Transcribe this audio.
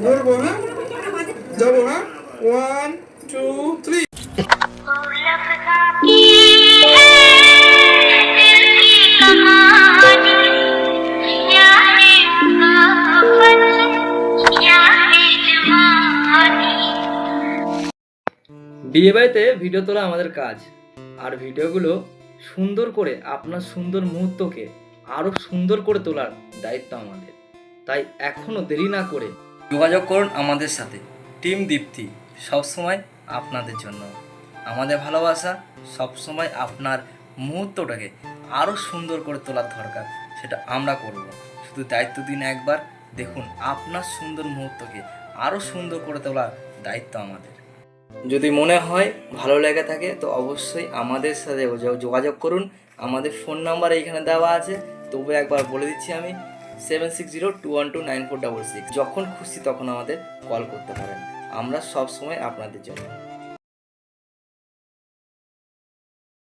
ধরবো, হ্যাঁ যাবো, হ্যাঁ 1 2 3। বিয়েবাড়িতে ভিডিও তোলা আমাদের কাজ, আর ভিডিওগুলো সুন্দর করে আপনার সুন্দর মুহূর্তকে আরও সুন্দর করে তোলার দায়িত্ব আমাদের। তাই এখনও দেরি না করে যোগাযোগ করুন আমাদের সাথে। টিম দীপ্তি সবসময় আপনাদের জন্য। আমাদের ভালোবাসা সবসময় আপনার মুহূর্তটাকে আরও সুন্দর করে তোলার দরকার, সেটা আমরা করব। শুধু দায়িত্ব দিন একবার, দেখুন আপনার সুন্দর মুহূর্তকে আরও সুন্দর করে তোলার দায়িত্ব আমাদের। যদি মনে হয় ভালো লেগে থাকে তো অবশ্যই আমাদের সাথে যোগাযোগ করুন। আমাদের ফোন নাম্বার এইখানে দেওয়া আছে, তবু একবার বলে দিচ্ছি আমি, 7602129466। যখন খুশি তখন আমাদের কল করতে পারেন, আমরা সব সময় আপনাদের জন্য।